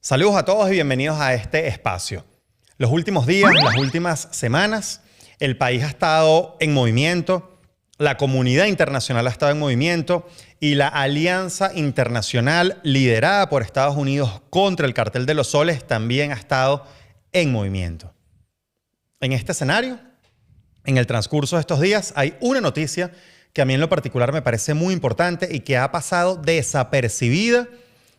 Saludos a todos y bienvenidos a este espacio. Los últimos días, las últimas semanas, el país ha estado en movimiento, la comunidad internacional ha estado en movimiento y la alianza internacional liderada por Estados Unidos contra el Cartel de los Soles también ha estado en movimiento. En este escenario, en el transcurso de estos días, hay una noticia que a mí en lo particular me parece muy importante y que ha pasado desapercibida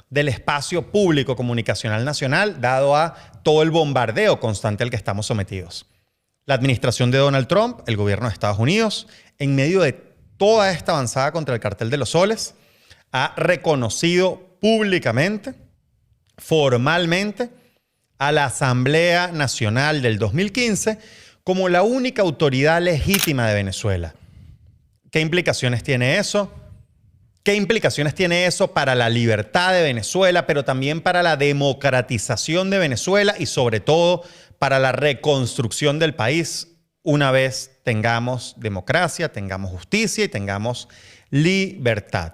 del espacio público comunicacional nacional, dado a todo el bombardeo constante al que estamos sometidos. La administración de Donald Trump, el gobierno de Estados Unidos, en medio de toda esta avanzada contra el Cartel de los Soles, ha reconocido públicamente, formalmente, a la Asamblea Nacional del 2015 como la única autoridad legítima de Venezuela. ¿Qué implicaciones tiene eso? ¿Qué implicaciones tiene eso para la libertad de Venezuela, pero también para la democratización de Venezuela y sobre todo para la reconstrucción del país una vez tengamos democracia, tengamos justicia y tengamos libertad?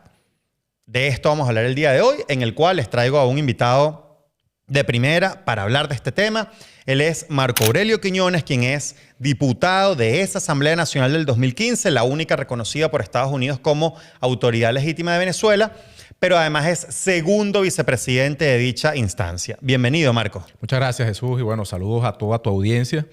De esto vamos a hablar el día de hoy, en el cual les traigo a un invitado de primera para hablar de este tema. Él es Marco Aurelio Quiñones, quien es diputado de esa Asamblea Nacional del 2015, la única reconocida por Estados Unidos como autoridad legítima de Venezuela, pero además es segundo vicepresidente de dicha instancia. Bienvenido, Marco. Muchas gracias, Jesús, y bueno, saludos a toda tu audiencia.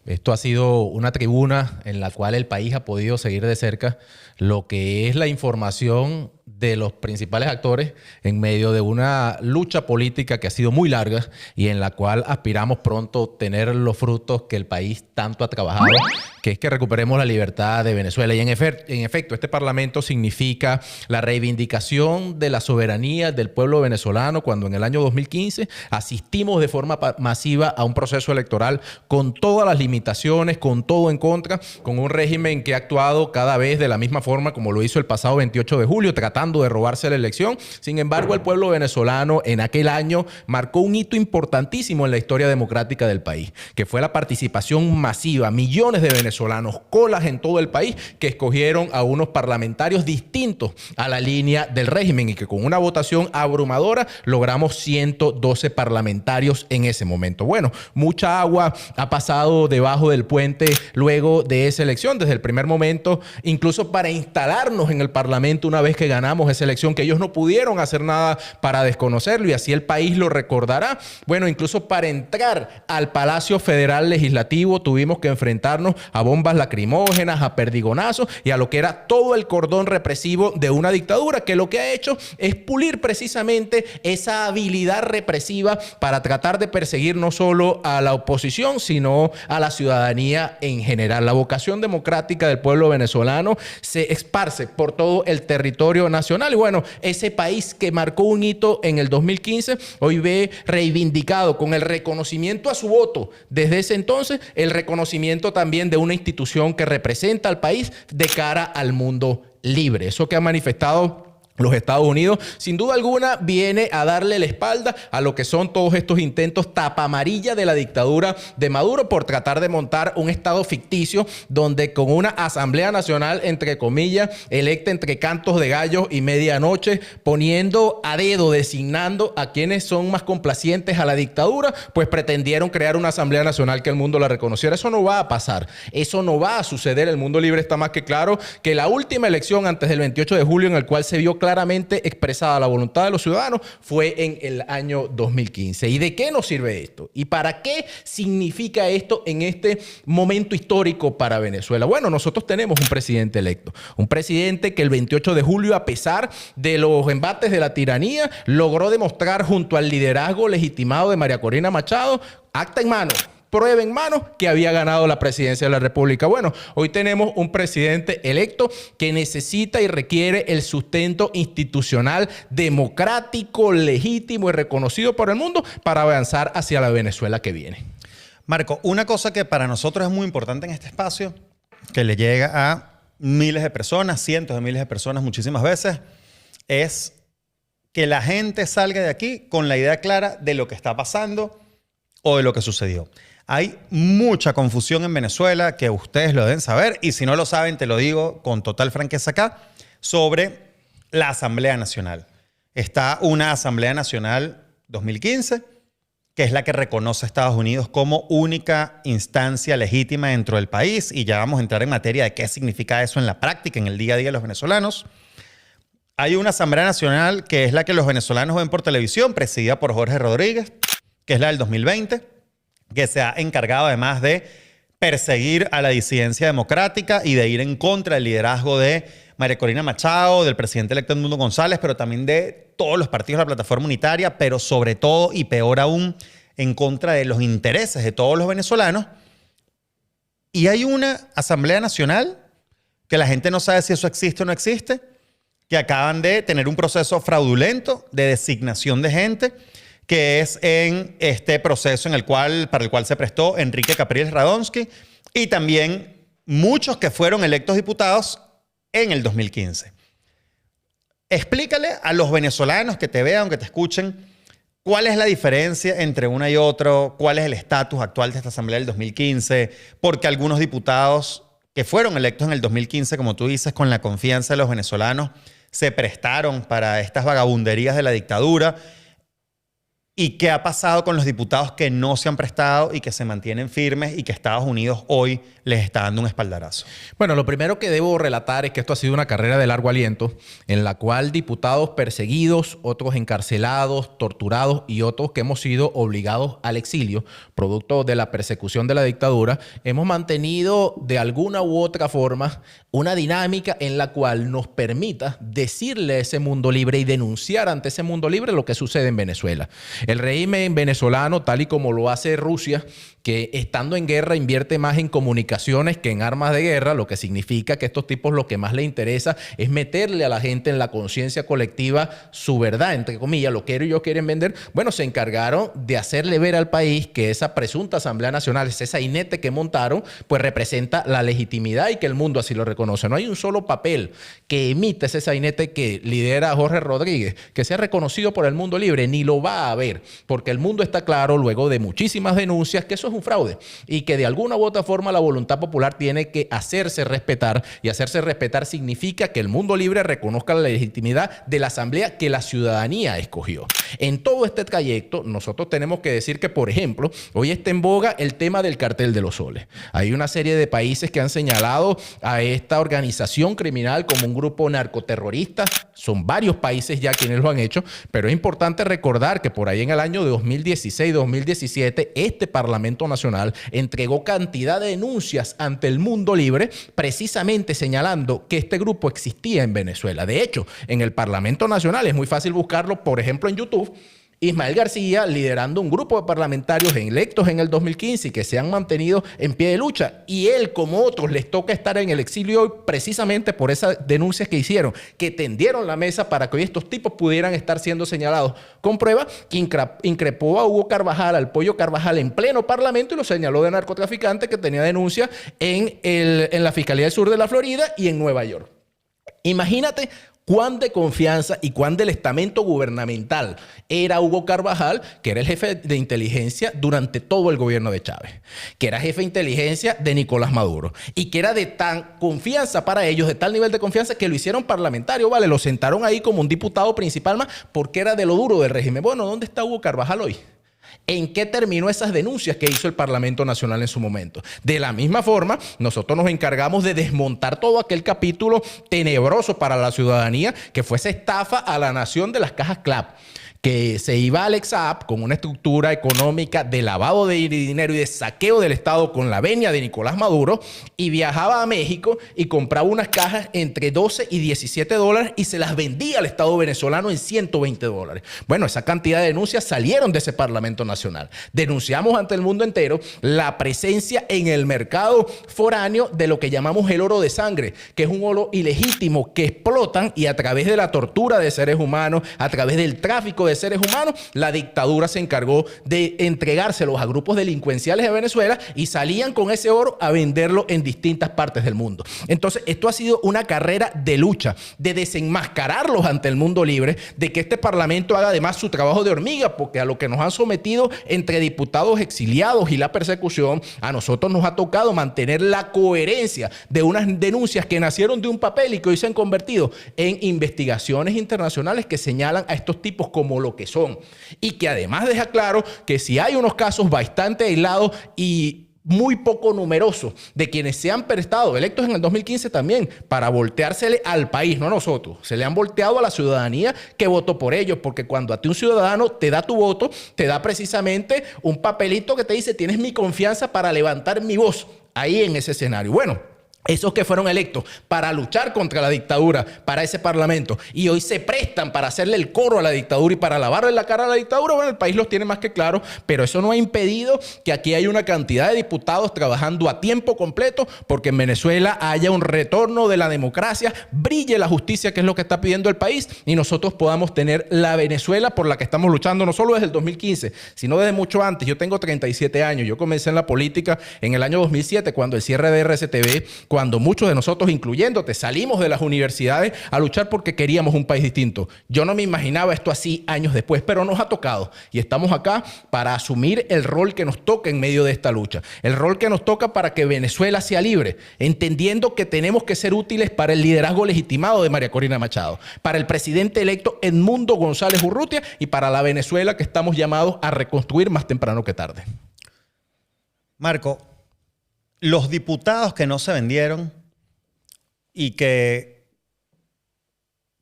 Esto ha sido una tribuna en la cual el país ha podido seguir de cerca lo que es la información de los principales actores en medio de una lucha política que ha sido muy larga y en la cual aspiramos pronto tener los frutos que el país tanto ha trabajado, que es que recuperemos la libertad de Venezuela. Y en efecto, este Parlamento significa la reivindicación de la soberanía del pueblo venezolano cuando en el año 2015 asistimos de forma masiva a un proceso electoral con todas las limitaciones, con todo en contra, con un régimen que ha actuado cada vez de la misma forma como lo hizo el pasado 28 de julio, tratando de robarse la elección. Sin embargo, el pueblo venezolano en aquel año marcó un hito importantísimo en la historia democrática del país, que fue la participación masiva, millones de venezolanos, colas en todo el país, que escogieron a unos parlamentarios distintos a la línea del régimen y que con una votación abrumadora logramos 112 parlamentarios en ese momento. Bueno, mucha agua ha pasado debajo del puente luego de esa elección, desde el primer momento, incluso para instalarnos en el Parlamento una vez que ganamos esa elección, que ellos no pudieron hacer nada para desconocerlo y así el país lo recordará. Bueno, incluso para entrar al Palacio Federal Legislativo tuvimos que enfrentarnos a bombas lacrimógenas, a perdigonazos y a lo que era todo el cordón represivo de una dictadura que lo que ha hecho es pulir precisamente esa habilidad represiva para tratar de perseguir no solo a la oposición, sino a la ciudadanía en general. La vocación democrática del pueblo venezolano se esparce por todo el territorio nacional. Y bueno, ese país que marcó un hito en el 2015, hoy ve reivindicado con el reconocimiento a su voto desde ese entonces, el reconocimiento también de una institución que representa al país de cara al mundo libre. Eso que ha manifestado los Estados Unidos, sin duda alguna, viene a darle la espalda a lo que son todos estos intentos tapa amarilla de la dictadura de Maduro por tratar de montar un estado ficticio donde con una Asamblea Nacional, entre comillas, electa entre cantos de gallos y medianoche, poniendo a dedo, designando a quienes son más complacientes a la dictadura, pues pretendieron crear una Asamblea Nacional que el mundo la reconociera. Eso no va a pasar, eso no va a suceder. El mundo libre está más que claro que la última elección antes del 28 de julio en el cual se vio claramente expresada la voluntad de los ciudadanos fue en el año 2015. ¿Y de qué nos sirve esto? ¿Y para qué significa esto en este momento histórico para Venezuela? Bueno, nosotros tenemos un presidente electo, un presidente que el 28 de julio, a pesar de los embates de la tiranía, logró demostrar junto al liderazgo legitimado de María Corina Machado, acta en mano, prueba en mano, que había ganado la presidencia de la República. Bueno, hoy tenemos un presidente electo que necesita y requiere el sustento institucional democrático, legítimo y reconocido por el mundo para avanzar hacia la Venezuela que viene. Marco, una cosa que para nosotros es muy importante en este espacio, que le llega a miles de personas, cientos de miles de personas muchísimas veces, es que la gente salga de aquí con la idea clara de lo que está pasando o de lo que sucedió. Hay mucha confusión en Venezuela, que ustedes lo deben saber, y si no lo saben, te lo digo con total franqueza acá, sobre la Asamblea Nacional. Está una Asamblea Nacional 2015, que es la que reconoce a Estados Unidos como única instancia legítima dentro del país, y ya vamos a entrar en materia de qué significa eso en la práctica, en el día a día de los venezolanos. Hay una Asamblea Nacional que es la que los venezolanos ven por televisión, presidida por Jorge Rodríguez, que es la del 2020, que se ha encargado además de perseguir a la disidencia democrática y de ir en contra del liderazgo de María Corina Machado, del presidente electo Edmundo González, pero también de todos los partidos de la plataforma unitaria, pero sobre todo y peor aún, en contra de los intereses de todos los venezolanos. Y hay una Asamblea Nacional que la gente no sabe si eso existe o no existe, que acaban de tener un proceso fraudulento de designación de gente, que es en este proceso para el cual se prestó Enrique Capriles Radonsky y también muchos que fueron electos diputados en el 2015. Explícale a los venezolanos que te vean, que te escuchen, cuál es la diferencia entre una y otra, cuál es el estatus actual de esta Asamblea del 2015, porque algunos diputados que fueron electos en el 2015, como tú dices, con la confianza de los venezolanos, se prestaron para estas vagabunderías de la dictadura. ¿Y qué ha pasado con los diputados que no se han prestado y que se mantienen firmes y que Estados Unidos hoy les está dando un espaldarazo? Bueno, lo primero que debo relatar es que esto ha sido una carrera de largo aliento en la cual diputados perseguidos, otros encarcelados, torturados y otros que hemos sido obligados al exilio, producto de la persecución de la dictadura, hemos mantenido de alguna u otra forma una dinámica en la cual nos permita decirle a ese mundo libre y denunciar ante ese mundo libre lo que sucede en Venezuela. El régimen venezolano, tal y como lo hace Rusia, que estando en guerra invierte más en comunicaciones que en armas de guerra, lo que significa que a estos tipos lo que más les interesa es meterle a la gente en la conciencia colectiva su verdad, entre comillas, lo que ellos quieren vender. Bueno, se encargaron de hacerle ver al país que esa presunta Asamblea Nacional, ese sainete que montaron, pues representa la legitimidad y que el mundo así lo reconoce. No hay un solo papel que emite ese sainete que lidera Jorge Rodríguez que sea reconocido por el mundo libre, ni lo va a haber, porque el mundo está claro, luego de muchísimas denuncias, que eso es un fraude y que de alguna u otra forma la voluntad popular tiene que hacerse respetar, y hacerse respetar significa que el mundo libre reconozca la legitimidad de la asamblea que la ciudadanía escogió. En todo este trayecto nosotros tenemos que decir que, por ejemplo, hoy está en boga el tema del cartel de los soles. Hay una serie de países que han señalado a esta organización criminal como un grupo narcoterrorista. Son varios países ya quienes lo han hecho, pero es importante recordar que por ahí en el año de 2016-2017 este Parlamento Nacional entregó cantidad de denuncias ante el mundo libre precisamente señalando que este grupo existía en Venezuela. De hecho, en el Parlamento Nacional es muy fácil buscarlo, por ejemplo, en YouTube. Ismael García liderando un grupo de parlamentarios electos en el 2015 y que se han mantenido en pie de lucha. Y él, como otros, les toca estar en el exilio hoy precisamente por esas denuncias que hicieron, que tendieron la mesa para que hoy estos tipos pudieran estar siendo señalados con pruebas, que increpó a Hugo Carvajal, al Pollo Carvajal, en pleno parlamento y lo señaló de narcotraficante que tenía denuncias en la Fiscalía del Sur de la Florida y en Nueva York. Imagínate cuán de confianza y cuán del estamento gubernamental era Hugo Carvajal, que era el jefe de inteligencia durante todo el gobierno de Chávez, que era jefe de inteligencia de Nicolás Maduro y que era de tan confianza para ellos, de tal nivel de confianza que lo hicieron parlamentario, ¿vale? Lo sentaron ahí como un diputado principal más porque era de lo duro del régimen. Bueno, ¿dónde está Hugo Carvajal hoy? ¿En qué terminó esas denuncias que hizo el Parlamento Nacional en su momento? De la misma forma, nosotros nos encargamos de desmontar todo aquel capítulo tenebroso para la ciudadanía que fue esa estafa a la nación de las cajas CLAP, que se iba al Exap con una estructura económica de lavado de dinero y de saqueo del Estado con la venia de Nicolás Maduro, y viajaba a México y compraba unas cajas entre 12 y 17 dólares y se las vendía al Estado venezolano en 120 dólares. Bueno, esa cantidad de denuncias salieron de ese Parlamento Nacional. Denunciamos ante el mundo entero la presencia en el mercado foráneo de lo que llamamos el oro de sangre, que es un oro ilegítimo que explotan, y a través de la tortura de seres humanos, a través del tráfico de seres humanos, la dictadura se encargó de entregárselos a grupos delincuenciales de Venezuela y salían con ese oro a venderlo en distintas partes del mundo. Entonces, esto ha sido una carrera de lucha, de desenmascararlos ante el mundo libre, de que este parlamento haga además su trabajo de hormiga, porque a lo que nos han sometido entre diputados exiliados y la persecución, a nosotros nos ha tocado mantener la coherencia de unas denuncias que nacieron de un papel y que hoy se han convertido en investigaciones internacionales que señalan a estos tipos como lo que son. Y que además deja claro que si hay unos casos bastante aislados y muy poco numerosos de quienes se han prestado, electos en el 2015 también, para volteársele al país, no a nosotros. Se le han volteado a la ciudadanía que votó por ellos, porque cuando a ti un ciudadano te da tu voto, te da precisamente un papelito que te dice: tienes mi confianza para levantar mi voz ahí en ese escenario. Bueno, esos que fueron electos para luchar contra la dictadura, para ese parlamento, y hoy se prestan para hacerle el coro a la dictadura y para lavarle la cara a la dictadura, bueno, el país los tiene más que claro, pero eso no ha impedido que aquí haya una cantidad de diputados trabajando a tiempo completo porque en Venezuela haya un retorno de la democracia, brille la justicia, que es lo que está pidiendo el país, y nosotros podamos tener la Venezuela por la que estamos luchando no solo desde el 2015, sino desde mucho antes. Yo tengo 37 años, yo comencé en la política en el año 2007, cuando el cierre de RCTV, cuando muchos de nosotros, incluyéndote, salimos de las universidades a luchar porque queríamos un país distinto. Yo no me imaginaba esto así años después, pero nos ha tocado y estamos acá para asumir el rol que nos toca en medio de esta lucha, el rol que nos toca para que Venezuela sea libre, entendiendo que tenemos que ser útiles para el liderazgo legitimado de María Corina Machado, para el presidente electo Edmundo González Urrutia y para la Venezuela que estamos llamados a reconstruir más temprano que tarde. Marco, los diputados que no se vendieron y que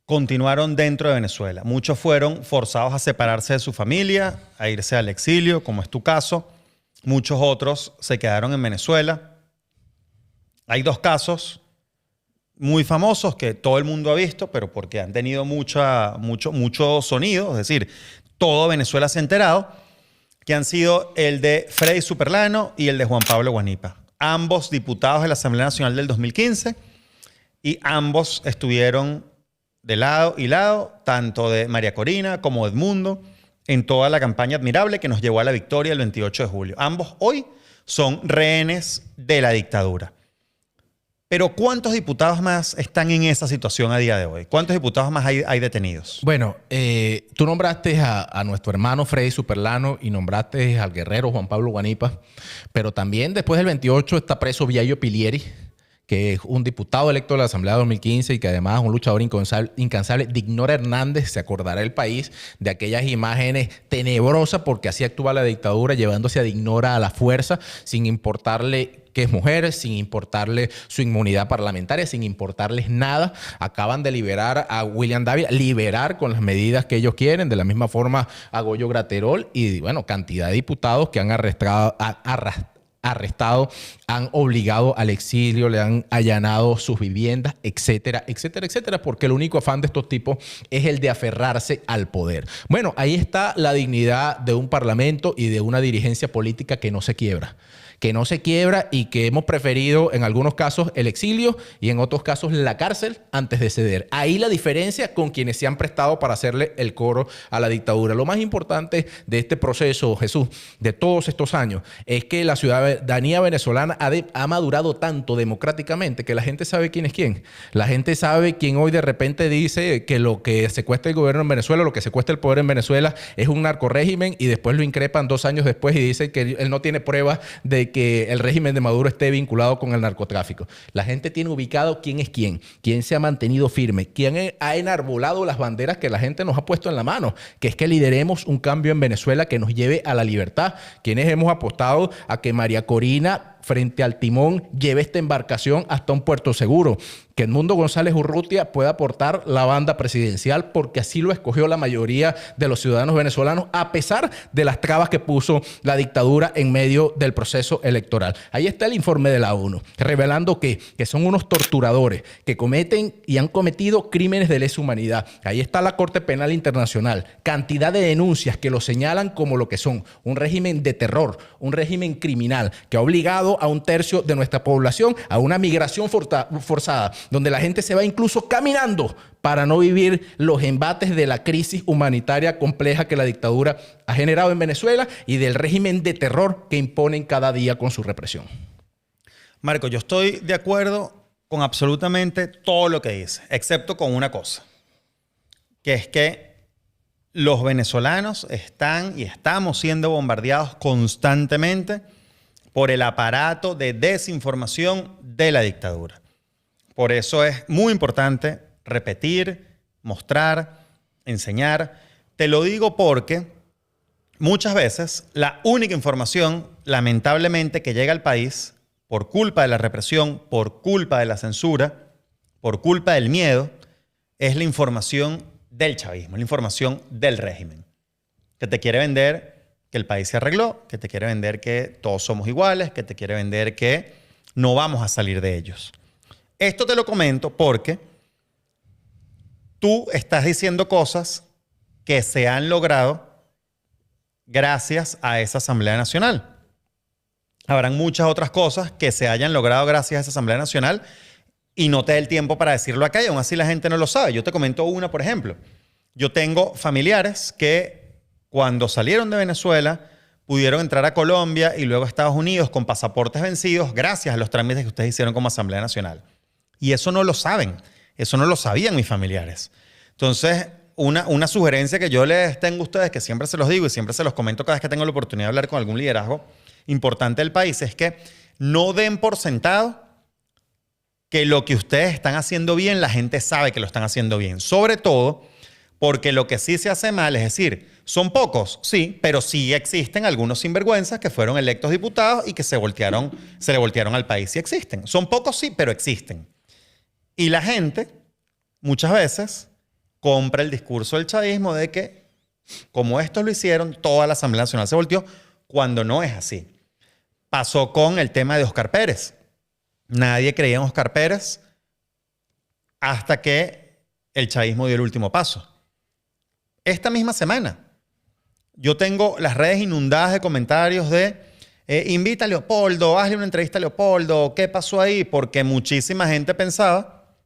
continuaron dentro de Venezuela, muchos fueron forzados a separarse de su familia, a irse al exilio, como es tu caso. Muchos otros se quedaron en Venezuela. Hay dos casos muy famosos que todo el mundo ha visto, pero porque han tenido mucho sonido, es decir, todo Venezuela se ha enterado, que han sido el de Freddy Superlano y el de Juan Pablo Guanipa. Ambos diputados de la Asamblea Nacional del 2015, y ambos estuvieron de lado y lado, tanto de María Corina como de Edmundo, en toda la campaña admirable que nos llevó a la victoria el 28 de julio. Ambos hoy son rehenes de la dictadura. Pero ¿cuántos diputados más están en esa situación a día de hoy? ¿Cuántos diputados más hay detenidos? Bueno, tú nombraste a nuestro hermano Freddy Superlano y nombraste al guerrero Juan Pablo Guanipa, pero también después del 28 está preso Viayo Pilieri, que es un diputado electo de la Asamblea de 2015 y que además es un luchador incansable. Dignora Hernández, se acordará el país de aquellas imágenes tenebrosas porque así actúa la dictadura, llevándose a Dignora a la fuerza, sin importarle que es mujer, sin importarle su inmunidad parlamentaria, sin importarles nada. Acaban de liberar a William Dávila, liberar con las medidas que ellos quieren, de la misma forma a Goyo Graterol y, bueno, cantidad de diputados que han arrestado, han obligado al exilio, le han allanado sus viviendas, etcétera, etcétera, etcétera, porque el único afán de estos tipos es el de aferrarse al poder. Bueno, ahí está la dignidad de un parlamento y de una dirigencia política que no se quiebra. Y que hemos preferido en algunos casos el exilio y en otros casos la cárcel antes de ceder. Ahí la diferencia con quienes se han prestado para hacerle el coro a la dictadura. Lo más importante de este proceso, Jesús, de todos estos años, es que la ciudadanía venezolana ha madurado tanto democráticamente que la gente sabe quién es quién. La gente sabe quién hoy de repente dice que lo que secuestra el gobierno en Venezuela, lo que secuestra el poder en Venezuela es un narcorrégimen, y después lo increpan 2 años después y dice que él no tiene pruebas de que el régimen de Maduro esté vinculado con el narcotráfico. La gente tiene ubicado quién es quién se ha mantenido firme, quién ha enarbolado las banderas que la gente nos ha puesto en la mano, que es que lideremos un cambio en Venezuela que nos lleve a la libertad, quienes hemos apostado a que María Corina, frente al timón, lleve esta embarcación hasta un puerto seguro, que Edmundo González Urrutia pueda aportar la banda presidencial, porque así lo escogió la mayoría de los ciudadanos venezolanos, a pesar de las trabas que puso la dictadura en medio del proceso electoral. Ahí está el informe de la ONU, revelando que son unos torturadores que cometen y han cometido crímenes de lesa humanidad. Ahí está la Corte Penal Internacional, cantidad de denuncias que lo señalan como lo que son: un régimen de terror, un régimen criminal que ha obligado a 1/3 de nuestra población a una migración forzada, donde la gente se va incluso caminando para no vivir los embates de la crisis humanitaria compleja que la dictadura ha generado en Venezuela y del régimen de terror que imponen cada día con su represión. Marco, yo estoy de acuerdo con absolutamente todo lo que dice, excepto con una cosa, que es que los venezolanos están y estamos siendo bombardeados constantemente por el aparato de desinformación de la dictadura. Por eso es muy importante repetir, mostrar, enseñar, Te lo digo porque muchas veces la única información, lamentablemente, que llega al país por culpa de la represión, por culpa de la censura, por culpa del miedo, es la información del chavismo, la información del régimen, que te quiere vender que el país se arregló, que te quiere vender que todos somos iguales, que te quiere vender que no vamos a salir de ellos. Esto te lo comento porque tú estás diciendo cosas que se han logrado gracias a esa Asamblea Nacional. Habrán muchas otras cosas que se hayan logrado gracias a esa Asamblea Nacional y no te dé el tiempo para decirlo acá y aún así la gente no lo sabe. Yo te comento una, por ejemplo. Yo tengo familiares que cuando salieron de Venezuela pudieron entrar a Colombia y luego a Estados Unidos con pasaportes vencidos gracias a los trámites que ustedes hicieron como Asamblea Nacional. Y eso no lo saben. Eso no lo sabían mis familiares. Entonces, una sugerencia que yo les tengo a ustedes, que siempre se los digo y siempre se los comento cada vez que tengo la oportunidad de hablar con algún liderazgo importante del país, es que no den por sentado que lo que ustedes están haciendo bien, la gente sabe que lo están haciendo bien. Sobre todo porque lo que sí se hace mal, es decir, son pocos, sí, pero sí existen algunos sinvergüenzas que fueron electos diputados y que se le voltearon al país. Sí existen. Son pocos, sí, pero existen. Y la gente, muchas veces, compra el discurso del chavismo de que, como estos lo hicieron, toda la Asamblea Nacional se volteó, cuando no es así. Pasó con el tema de Óscar Pérez. Nadie creía en Óscar Pérez hasta que el chavismo dio el último paso. Esta misma semana, yo tengo las redes inundadas de comentarios de invita a Leopoldo, hazle una entrevista a Leopoldo, ¿qué pasó ahí? Porque muchísima gente pensaba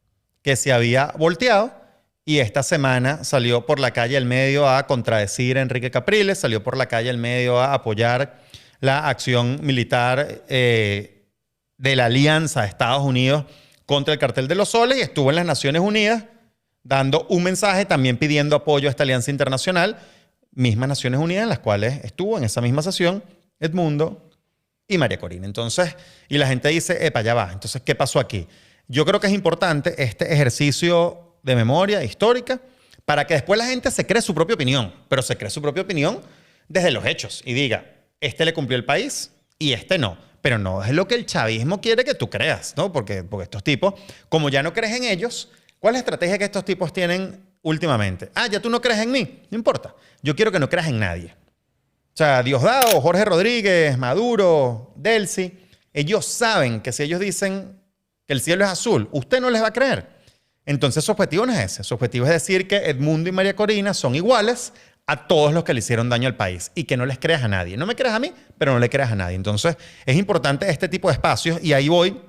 que se había volteado y esta semana salió por la calle al medio a contradecir a Enrique Capriles, salió por la calle al medio a apoyar la acción militar de la Alianza de Estados Unidos contra el Cartel de los Soles y estuvo en las Naciones Unidas dando un mensaje también pidiendo apoyo a esta alianza internacional, mismas Naciones Unidas en las cuales estuvo en esa misma sesión Edmundo y María Corina. Entonces, y la gente dice, epa, ya va. Entonces, ¿qué pasó aquí? Yo creo que es importante este ejercicio de memoria histórica para que después la gente se cree su propia opinión, pero se cree su propia opinión desde los hechos y diga, este le cumplió el país y este no. Pero no es lo que el chavismo quiere que tú creas, ¿no? Porque estos tipos, como ya no crees en ellos, ¿cuál es la estrategia que estos tipos tienen últimamente? Ah, ya tú no crees en mí. No importa. Yo quiero que no creas en nadie. O sea, Diosdado, Jorge Rodríguez, Maduro, Delcy, ellos saben que si ellos dicen que el cielo es azul, usted no les va a creer. Entonces su objetivo no es ese. Su objetivo es decir que Edmundo y María Corina son iguales a todos los que le hicieron daño al país y que no les creas a nadie. No me creas a mí, pero no le creas a nadie. Entonces es importante este tipo de espacios y ahí voy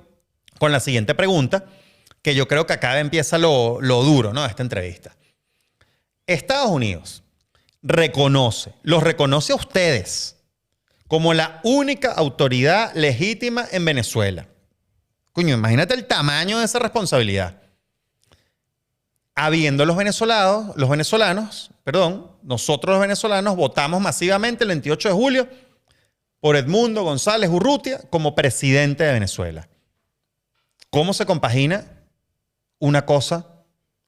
con la siguiente pregunta, que yo creo que acá empieza lo duro, ¿no? De esta entrevista. Estados Unidos los reconoce a ustedes como la única autoridad legítima en Venezuela. Coño, imagínate el tamaño de esa responsabilidad. Habiendo nosotros los venezolanos votamos masivamente el 28 de julio por Edmundo González Urrutia como presidente de Venezuela. ¿Cómo se compagina una cosa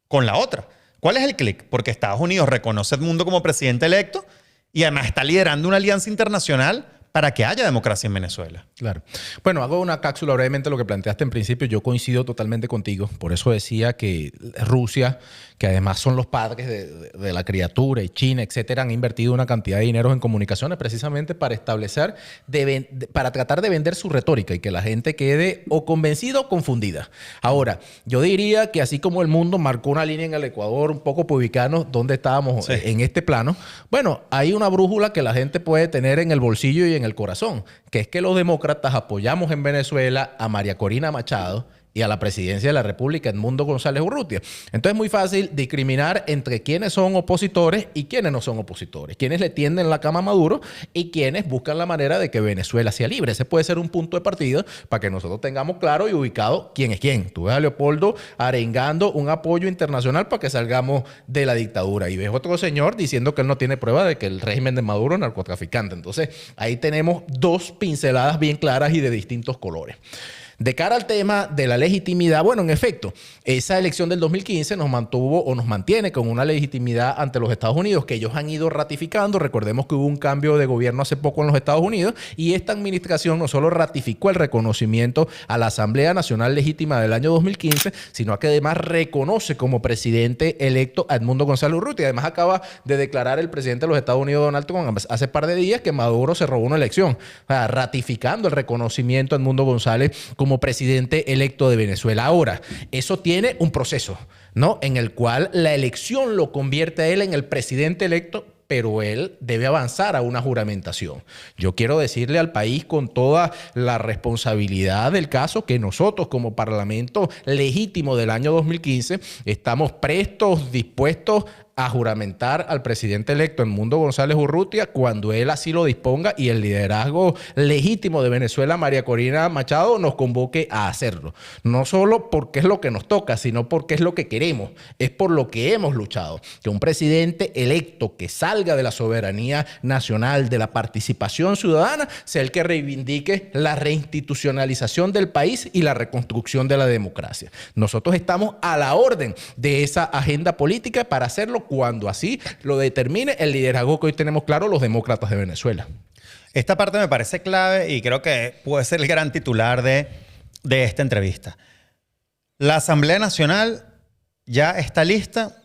con la otra? ¿Cuál es el clic? Porque Estados Unidos reconoce a Edmundo como presidente electo y además está liderando una alianza internacional para que haya democracia en Venezuela. Claro. Bueno, hago una cápsula brevemente lo que planteaste en principio. Yo coincido totalmente contigo. Por eso decía que Rusia, que además son los padres de la criatura, y China, etcétera, han invertido una cantidad de dinero en comunicaciones precisamente para establecer, para tratar de vender su retórica y que la gente quede o convencida o confundida. Ahora, yo diría que así como el mundo marcó una línea en el Ecuador un poco por ubicarnos donde estábamos en este plano, bueno, hay una brújula que la gente puede tener en el bolsillo y en el corazón, que es que los demócratas apoyamos en Venezuela a María Corina Machado y a la presidencia de la República, Edmundo González Urrutia. Entonces es muy fácil discriminar entre quienes son opositores y quienes no son opositores, quienes le tienden la cama a Maduro y quienes buscan la manera de que Venezuela sea libre. Ese puede ser un punto de partida para que nosotros tengamos claro y ubicado quién es quién. Tú ves a Leopoldo arengando un apoyo internacional para que salgamos de la dictadura y ves otro señor diciendo que él no tiene prueba de que el régimen de Maduro es narcotraficante. Entonces ahí tenemos dos pinceladas bien claras y de distintos colores. De cara al tema de la legitimidad, bueno, en efecto, esa elección del 2015 nos mantuvo o nos mantiene con una legitimidad ante los Estados Unidos que ellos han ido ratificando. Recordemos que hubo un cambio de gobierno hace poco en los Estados Unidos y esta administración no solo ratificó el reconocimiento a la Asamblea Nacional Legítima del año 2015, sino que además reconoce como presidente electo a Edmundo González Urrutia. Además acaba de declarar el presidente de los Estados Unidos, Donald Trump, hace par de días que Maduro se robó una elección, o sea, ratificando el reconocimiento a Edmundo González como presidente electo de Venezuela. Ahora, eso tiene un proceso, ¿no? En el cual la elección lo convierte a él en el presidente electo, pero él debe avanzar a una juramentación. Yo quiero decirle al país con toda la responsabilidad del caso que nosotros como Parlamento legítimo del año 2015 estamos prestos, dispuestos a juramentar al presidente electo Edmundo González Urrutia cuando él así lo disponga y el liderazgo legítimo de Venezuela, María Corina Machado, nos convoque a hacerlo. No solo porque es lo que nos toca, sino porque es lo que queremos, es por lo que hemos luchado. Que un presidente electo que salga de la soberanía nacional, de la participación ciudadana, sea el que reivindique la reinstitucionalización del país y la reconstrucción de la democracia. Nosotros estamos a la orden de esa agenda política para hacerlo cuando así lo determine el liderazgo que hoy tenemos claro los demócratas de Venezuela. Esta parte me parece clave y creo que puede ser el gran titular de esta entrevista. La Asamblea Nacional ya está lista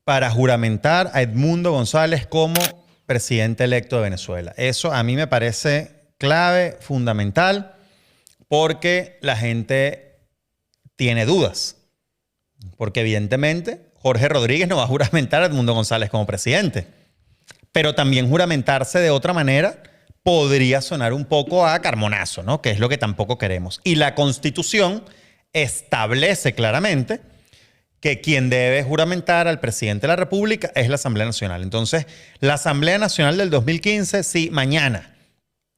para juramentar a Edmundo González como presidente electo de Venezuela. Eso a mí me parece clave, fundamental, porque la gente tiene dudas. Porque evidentemente Jorge Rodríguez no va a juramentar a Edmundo González como presidente. Pero también juramentarse de otra manera podría sonar un poco a carmonazo, ¿no? Que es lo que tampoco queremos. Y la Constitución establece claramente que quien debe juramentar al presidente de la República es la Asamblea Nacional. Entonces, la Asamblea Nacional del 2015, sí, mañana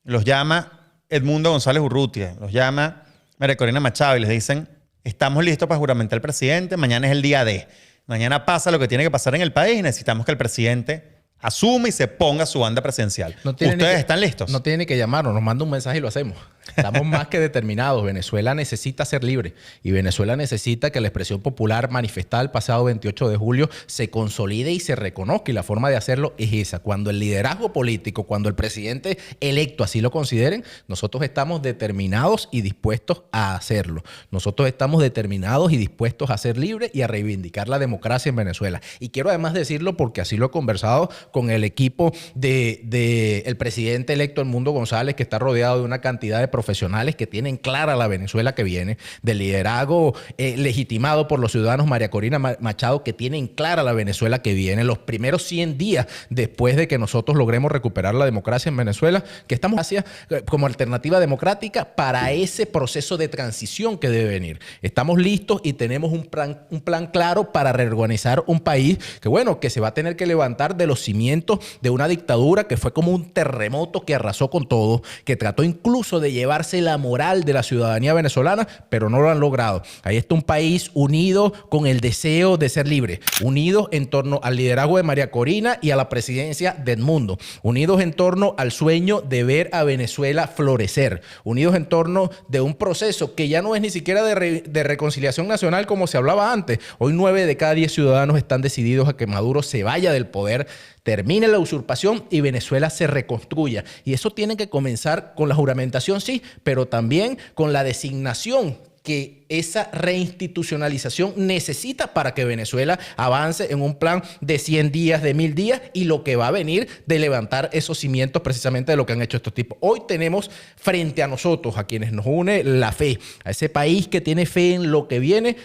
los llama Edmundo González Urrutia, los llama María Corina Machado y les dicen, estamos listos para juramentar al presidente, mañana es el día D. Mañana pasa lo que tiene que pasar en el país y necesitamos que el presidente asume y se ponga su banda presidencial. ¿Ustedes están listos? No tiene que llamarnos, nos manda un mensaje y lo hacemos. Estamos más que determinados. Venezuela necesita ser libre y Venezuela necesita que la expresión popular manifestada el pasado 28 de julio se consolide y se reconozca, y la forma de hacerlo es esa. Cuando el liderazgo político, cuando el presidente electo así lo consideren, nosotros estamos determinados y dispuestos a hacerlo. Nosotros estamos determinados y dispuestos a ser libres y a reivindicar la democracia en Venezuela. Y quiero además decirlo porque así lo he conversado con el equipo del presidente electo Edmundo González, que está rodeado de una cantidad de profesionales que tienen clara la Venezuela que viene, del liderazgo legitimado por los ciudadanos María Corina Machado, que tienen clara la Venezuela que viene. Los primeros 100 días después de que nosotros logremos recuperar la democracia en Venezuela, que estamos hacia como alternativa democrática para ese proceso de transición que debe venir. Estamos listos y tenemos un plan claro para reorganizar un país que, bueno, que se va a tener que levantar de los cimientos de una dictadura que fue como un terremoto que arrasó con todo, que trató incluso de llevarse la moral de la ciudadanía venezolana, pero no lo han logrado. Ahí está un país unido con el deseo de ser libre, unidos en torno al liderazgo de María Corina y a la presidencia de Edmundo, unidos en torno al sueño de ver a Venezuela florecer, unidos en torno de un proceso que ya no es ni siquiera de reconciliación nacional como se hablaba antes. Hoy 9 de cada 10 ciudadanos están decididos a que Maduro se vaya del poder, termine la usurpación y Venezuela se reconstruya. Y eso tiene que comenzar con la juramentación, sí, pero también con la designación que esa reinstitucionalización necesita para que Venezuela avance en un plan de 100 días, de 1000 días, y lo que va a venir de levantar esos cimientos precisamente de lo que han hecho estos tipos. Hoy tenemos frente a nosotros, a quienes nos une la fe, a ese país que tiene fe en lo que viene,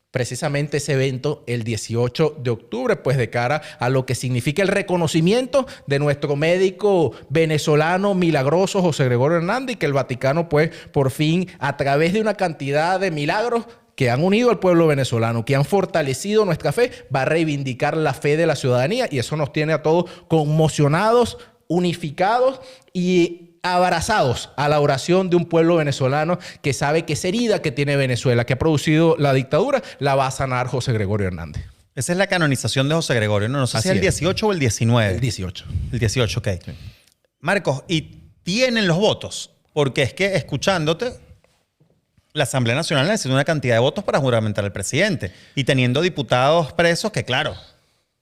precisamente ese evento el 18 de octubre, pues de cara a lo que significa el reconocimiento de nuestro médico venezolano milagroso José Gregorio Hernández, y que el Vaticano, pues por fin, a través de una cantidad de milagros que han unido al pueblo venezolano, que han fortalecido nuestra fe, va a reivindicar la fe de la ciudadanía, y eso nos tiene a todos conmocionados, unificados y abrazados a la oración de un pueblo venezolano que sabe que esa herida que tiene Venezuela, que ha producido la dictadura, la va a sanar José Gregorio Hernández. Esa es la canonización de José Gregorio, ¿no? No sé si es el 18 o el 19. El 18. El 18, ok. Sí. Marcos, ¿y tienen los votos? Porque es que escuchándote, la Asamblea Nacional necesita una cantidad de votos para juramentar al presidente. Y teniendo diputados presos que, claro,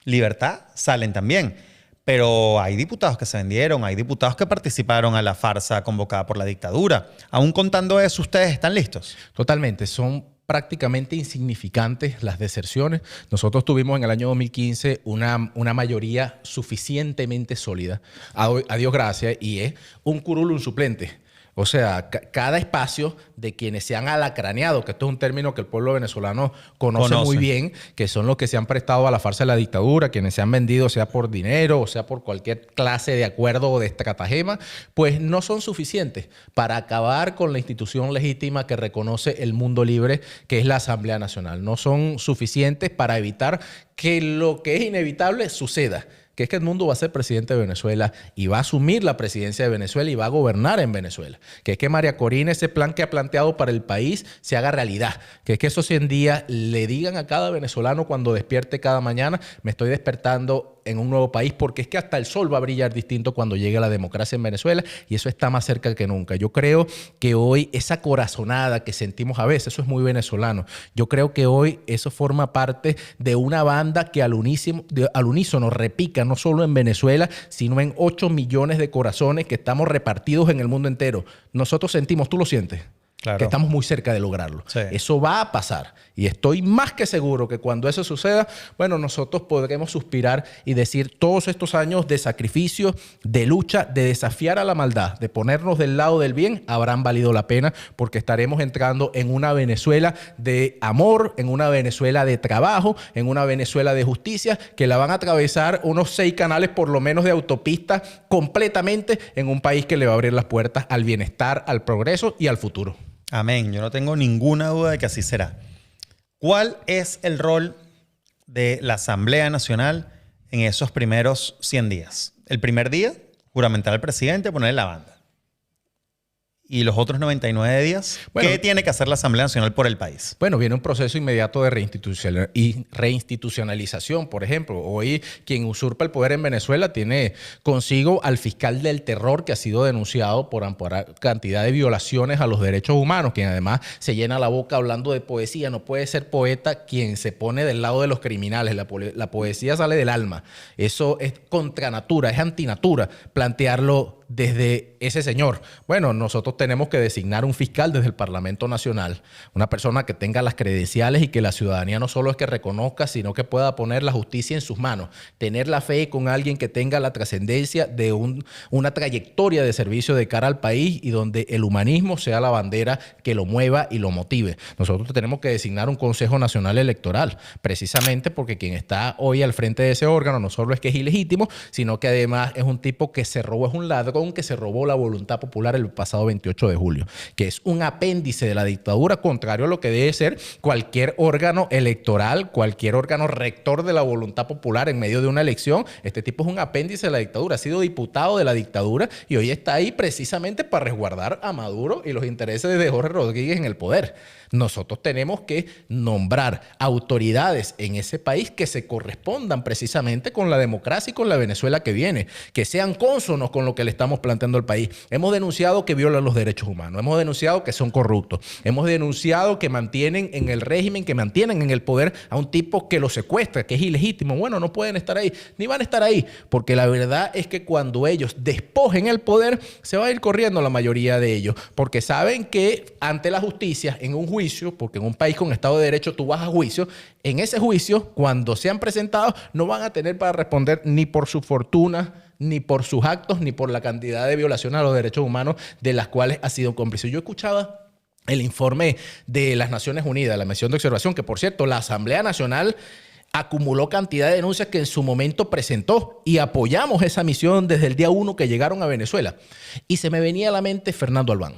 libertad salen también. Pero hay diputados que se vendieron, hay diputados que participaron a la farsa convocada por la dictadura. Aún contando eso, ¿ustedes están listos? Totalmente. Son prácticamente insignificantes las deserciones. Nosotros tuvimos en el año 2015 una mayoría suficientemente sólida, a Dios gracias, y es un curulum suplente. O sea, cada espacio de quienes se han alacraneado, que esto es un término que el pueblo venezolano conoce muy bien, que son los que se han prestado a la farsa de la dictadura, quienes se han vendido sea por dinero o sea por cualquier clase de acuerdo o de estratagema, pues no son suficientes para acabar con la institución legítima que reconoce el mundo libre, que es la Asamblea Nacional. No son suficientes para evitar que lo que es inevitable suceda, que es que Edmundo va a ser presidente de Venezuela y va a asumir la presidencia de Venezuela y va a gobernar en Venezuela. Que es que María Corina, ese plan que ha planteado para el país, se haga realidad. Que es que esos 100 días le digan a cada venezolano cuando despierte cada mañana, me estoy despertando en un nuevo país, porque es que hasta el sol va a brillar distinto cuando llegue la democracia en Venezuela, y eso está más cerca que nunca. Yo creo que hoy esa corazonada que sentimos a veces, eso es muy venezolano. Yo creo que hoy eso forma parte de una banda que al unísono repica no solo en Venezuela, sino en 8 millones de corazones que estamos repartidos en el mundo entero. Nosotros sentimos, ¿tú lo sientes? Claro. Que estamos muy cerca de lograrlo. Sí. Eso va a pasar. Y estoy más que seguro que cuando eso suceda, bueno, nosotros podremos suspirar y decir todos estos años de sacrificio, de lucha, de desafiar a la maldad, de ponernos del lado del bien, habrán valido la pena, porque estaremos entrando en una Venezuela de amor, en una Venezuela de trabajo, en una Venezuela de justicia, que la van a atravesar unos 6 canales por lo menos de autopista completamente, en un país que le va a abrir las puertas al bienestar, al progreso y al futuro. Amén. Yo no tengo ninguna duda de que así será. ¿Cuál es el rol de la Asamblea Nacional en esos primeros 100 días? El primer día, juramentar al presidente, ponerle la banda. ¿Y los otros 99 días? Bueno, ¿qué tiene que hacer la Asamblea Nacional por el país? Bueno, viene un proceso inmediato de reinstitucionalización. Por ejemplo, hoy quien usurpa el poder en Venezuela tiene consigo al fiscal del terror, que ha sido denunciado por amparar cantidad de violaciones a los derechos humanos, quien además se llena la boca hablando de poesía. No puede ser poeta quien se pone del lado de los criminales. La poesía sale del alma. Eso es contra natura, es antinatura plantearlo desde ese señor. Bueno, nosotros tenemos que designar un fiscal desde el Parlamento Nacional, una persona que tenga las credenciales y que la ciudadanía no solo es que reconozca, sino que pueda poner la justicia en sus manos, tener la fe con alguien que tenga la trascendencia de una trayectoria de servicio de cara al país y donde el humanismo sea la bandera que lo mueva y lo motive. Nosotros tenemos que designar un Consejo Nacional Electoral, precisamente porque quien está hoy al frente de ese órgano no solo es que es ilegítimo, sino que además es un tipo que se robó, es un ladrón que se robó la voluntad popular el pasado 28 de julio, que es un apéndice de la dictadura, contrario a lo que debe ser cualquier órgano electoral, cualquier órgano rector de la voluntad popular en medio de una elección. Este tipo es un apéndice de la dictadura, ha sido diputado de la dictadura y hoy está ahí precisamente para resguardar a Maduro y los intereses de Jorge Rodríguez en el poder. Nosotros tenemos que nombrar autoridades en ese país que se correspondan precisamente con la democracia y con la Venezuela que viene, que sean cónsonos con lo que le estamos planteando al país. Hemos denunciado que violan los derechos humanos, hemos denunciado que son corruptos, hemos denunciado que mantienen en el régimen, que mantienen en el poder a un tipo que lo secuestra, que es ilegítimo. Bueno, no pueden estar ahí, ni van a estar ahí, porque la verdad es que cuando ellos despojen el poder, se va a ir corriendo la mayoría de ellos, porque saben que ante la justicia, en un juicio, porque en un país con Estado de Derecho tú vas a juicio, en ese juicio, cuando sean presentados, no van a tener para responder ni por su fortuna, ni por sus actos, ni por la cantidad de violaciones a los derechos humanos de las cuales ha sido cómplice. Yo escuchaba el informe de las Naciones Unidas, la misión de observación, que por cierto, la Asamblea Nacional acumuló cantidad de denuncias que en su momento presentó y apoyamos esa misión desde el día 1 que llegaron a Venezuela. Y se me venía a la mente Fernando Albán.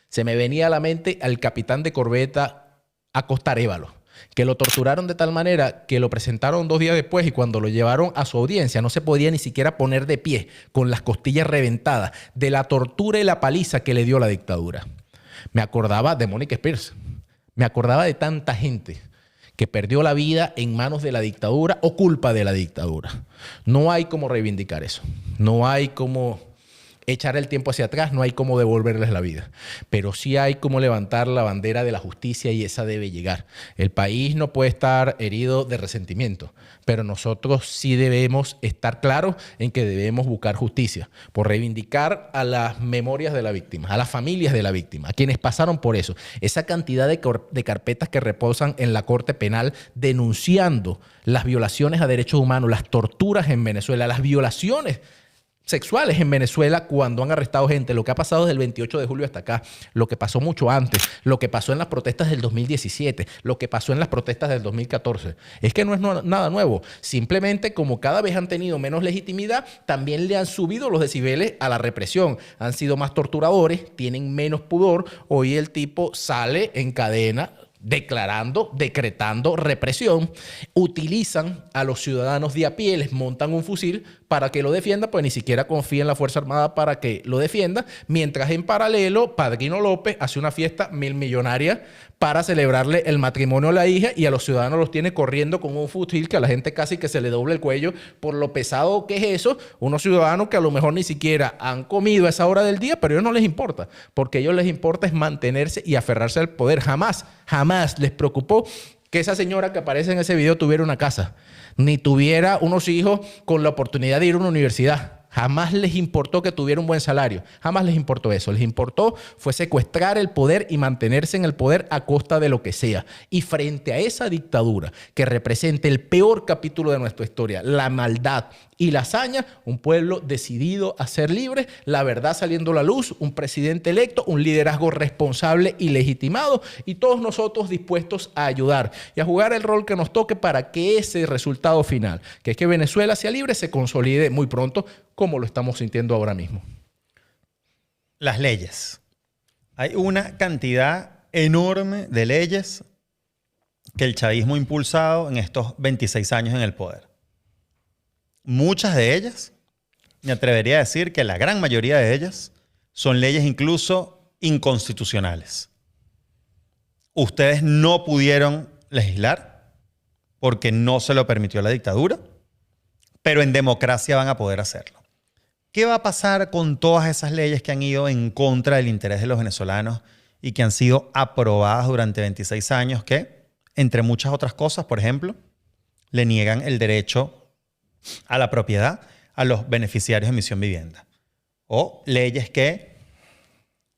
Se me venía a la mente al capitán de corbeta Acosta Arévalo, que lo torturaron de tal manera que lo presentaron 2 días después y cuando lo llevaron a su audiencia no se podía ni siquiera poner de pie con las costillas reventadas de la tortura y la paliza que le dio la dictadura. Me acordaba de Mónica Spears, me acordaba de tanta gente que perdió la vida en manos de la dictadura o culpa de la dictadura. No hay cómo reivindicar eso, no hay cómo echar el tiempo hacia atrás, no hay cómo devolverles la vida. Pero sí hay cómo levantar la bandera de la justicia y esa debe llegar. El país no puede estar herido de resentimiento, pero nosotros sí debemos estar claros en que debemos buscar justicia por reivindicar a las memorias de la víctima, a las familias de la víctima, a quienes pasaron por eso. Esa cantidad de carpetas que reposan en la Corte Penal denunciando las violaciones a derechos humanos, las torturas en Venezuela, las violaciones sexuales en Venezuela cuando han arrestado gente, lo que ha pasado desde el 28 de julio hasta acá, lo que pasó mucho antes, lo que pasó en las protestas del 2017, lo que pasó en las protestas del 2014. Es que no es nada nuevo. Simplemente como cada vez han tenido menos legitimidad, también le han subido los decibeles a la represión. Han sido más torturadores, tienen menos pudor. Hoy el tipo sale en cadena declarando, decretando represión, utilizan a los ciudadanos de a pie, les montan un fusil para que lo defienda, pues ni siquiera confía en la Fuerza Armada para que lo defienda, mientras en paralelo Padrino López hace una fiesta millonaria para celebrarle el matrimonio a la hija y a los ciudadanos los tiene corriendo con un fusil que a la gente casi que se le doble el cuello por lo pesado que es eso. Unos ciudadanos que a lo mejor ni siquiera han comido a esa hora del día, pero a ellos no les importa, porque a ellos les importa es mantenerse y aferrarse al poder. Jamás les preocupó que esa señora que aparece en ese video tuviera una casa, ni tuviera unos hijos con la oportunidad de ir a una universidad. Jamás les importó que tuviera un buen salario. Jamás les importó eso. Les importó fue secuestrar el poder y mantenerse en el poder a costa de lo que sea. Y frente a esa dictadura que representa el peor capítulo de nuestra historia, la maldad y la hazaña, un pueblo decidido a ser libre, la verdad saliendo a la luz, un presidente electo, un liderazgo responsable y legitimado, y todos nosotros dispuestos a ayudar y a jugar el rol que nos toque para que ese resultado final, que es que Venezuela sea libre, se consolide muy pronto, como lo estamos sintiendo ahora mismo. Las leyes. Hay una cantidad enorme de leyes que el chavismo ha impulsado en estos 26 años en el poder. Muchas de ellas, me atrevería a decir que la gran mayoría de ellas son leyes incluso inconstitucionales. Ustedes no pudieron legislar porque no se lo permitió la dictadura, pero en democracia van a poder hacerlo. ¿Qué va a pasar con todas esas leyes que han ido en contra del interés de los venezolanos y que han sido aprobadas durante 26 años que, entre muchas otras cosas, por ejemplo, le niegan el derecho a la propiedad a los beneficiarios de Misión Vivienda? O leyes que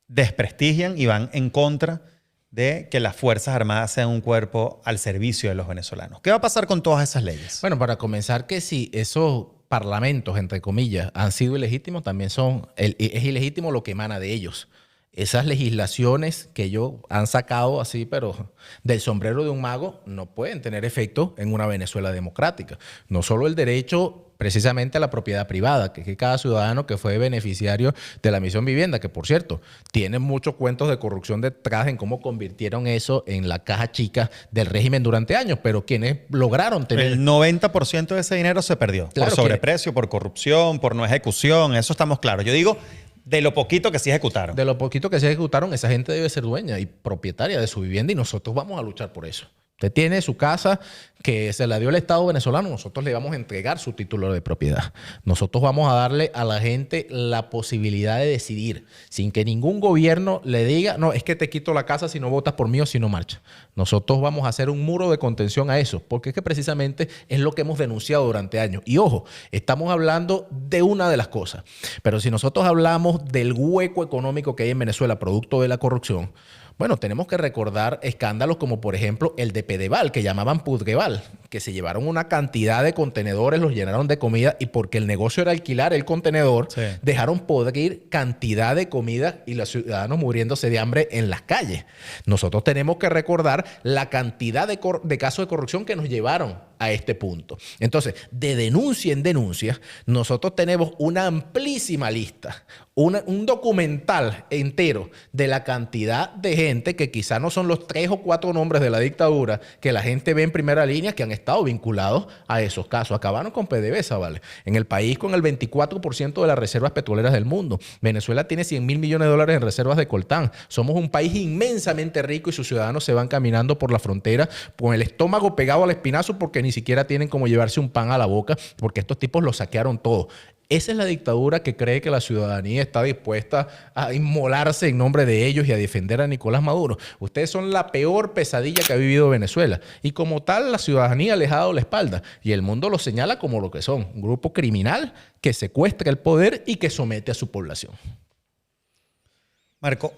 desprestigian y van en contra de que las Fuerzas Armadas sean un cuerpo al servicio de los venezolanos. ¿Qué va a pasar con todas esas leyes? Bueno, para comenzar, que si esos parlamentos, entre comillas, han sido ilegítimos, también es ilegítimo lo que emana de ellos. Esas legislaciones que ellos han sacado así, pero del sombrero de un mago, no pueden tener efecto en una Venezuela democrática. No solo el derecho precisamente a la propiedad privada, que cada ciudadano que fue beneficiario de la Misión Vivienda, que por cierto, tienen muchos cuentos de corrupción detrás en cómo convirtieron eso en la caja chica del régimen durante años, pero quienes lograron tener... El 90% de ese dinero se perdió. Claro, por sobreprecio, por corrupción, por no ejecución, eso estamos claros. Yo digo... de lo poquito que sí ejecutaron. De lo poquito que sí ejecutaron, esa gente debe ser dueña y propietaria de su vivienda y nosotros vamos a luchar por eso. Usted tiene su casa que se la dio el Estado venezolano, nosotros le vamos a entregar su título de propiedad. Nosotros vamos a darle a la gente la posibilidad de decidir sin que ningún gobierno le diga, no, es que te quito la casa si no votas por mí o si no marcha. Nosotros vamos a hacer un muro de contención a eso, porque es que precisamente es lo que hemos denunciado durante años. Y ojo, estamos hablando de una de las cosas, pero si nosotros hablamos del hueco económico que hay en Venezuela producto de la corrupción, bueno, tenemos que recordar escándalos como, por ejemplo, el de Pedeval, que llamaban Pudgueval, que se llevaron una cantidad de contenedores, los llenaron de comida y porque el negocio era alquilar el contenedor, sí, dejaron podrir cantidad de comida y los ciudadanos muriéndose de hambre en las calles. Nosotros tenemos que recordar la cantidad de casos de corrupción que nos llevaron a este punto. Entonces, de denuncia en denuncia, nosotros tenemos una amplísima lista, un documental entero de la cantidad de gente que quizá no son los 3 o 4 nombres de la dictadura que la gente ve en primera línea que han estado vinculados a esos casos. Acabaron con PDVSA, ¿vale? En el país con el 24% de las reservas petroleras del mundo. Venezuela tiene $100.000 millones en reservas de coltán. Somos un país inmensamente rico y sus ciudadanos se van caminando por la frontera con el estómago pegado al espinazo porque ni siquiera tienen como llevarse un pan a la boca porque estos tipos lo saquearon todo. Esa es la dictadura que cree que la ciudadanía está dispuesta a inmolarse en nombre de ellos y a defender a Nicolás Maduro. Ustedes son la peor pesadilla que ha vivido Venezuela. Y como tal, la ciudadanía les ha dado la espalda. Y el mundo los señala como lo que son. Un grupo criminal que secuestra el poder y que somete a su población. Marco,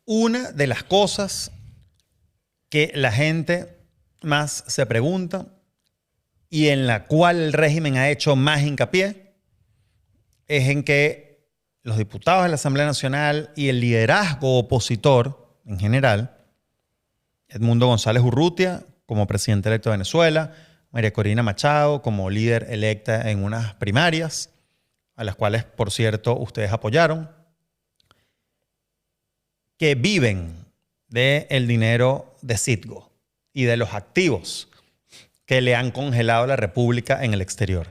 una de las cosas que la gente más se pregunta y en la cual el régimen ha hecho más hincapié es en que los diputados de la Asamblea Nacional y el liderazgo opositor en general, Edmundo González Urrutia como presidente electo de Venezuela, María Corina Machado como líder electa en unas primarias, a las cuales, por cierto, ustedes apoyaron, que viven del dinero de Citgo y de los activos que le han congelado a la República en el exterior.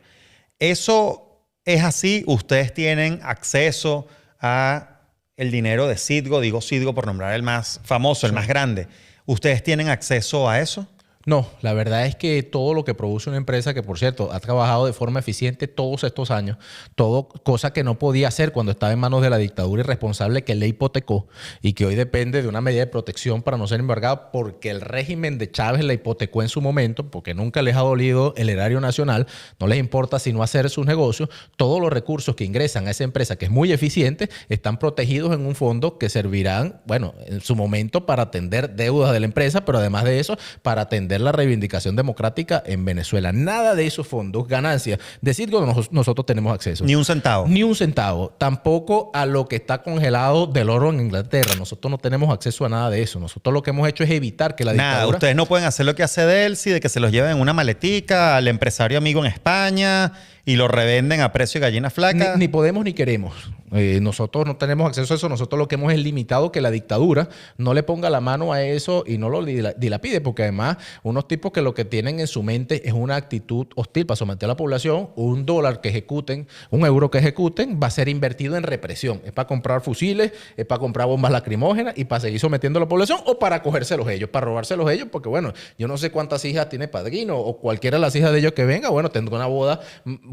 Eso es así. Ustedes tienen acceso a el dinero de Citgo. Digo Citgo por nombrar el más famoso, el más grande. ¿Ustedes tienen acceso a eso? No, la verdad es que todo lo que produce una empresa, que por cierto ha trabajado de forma eficiente todos estos años, todo cosa que no podía hacer cuando estaba en manos de la dictadura irresponsable que le hipotecó y que hoy depende de una medida de protección para no ser embargado porque el régimen de Chávez la hipotecó en su momento, porque nunca les ha dolido el erario nacional, no les importa sino hacer sus negocios, todos los recursos que ingresan a esa empresa que es muy eficiente están protegidos en un fondo que servirán, bueno, en su momento para atender deudas de la empresa, pero además de eso, para atender la reivindicación democrática en Venezuela. Nada de esos fondos, ganancias, decir que nosotros tenemos acceso. Ni un centavo. Ni un centavo. Tampoco a lo que está congelado del oro en Inglaterra. Nosotros no tenemos acceso a nada de eso. Nosotros lo que hemos hecho es evitar que la dictadura... Nada, ustedes no pueden hacer lo que hace Delcy, de que se los lleven en una maletica al empresario amigo en España y lo revenden a precio de gallina flaca. Ni podemos ni queremos. Nosotros no tenemos acceso a eso. Nosotros lo que hemos es limitado que la dictadura no le ponga la mano a eso y no lo dilapide, porque además unos tipos que lo que tienen en su mente es una actitud hostil para someter a la población. Un dólar que ejecuten, un euro que ejecuten va a ser invertido en represión. Es para comprar fusiles, es para comprar bombas lacrimógenas y para seguir sometiendo a la población o para cogérselos ellos, para robárselos ellos, porque bueno, yo no sé cuántas hijas tiene Padrino o cualquiera de las hijas de ellos que venga, bueno, tendrá una boda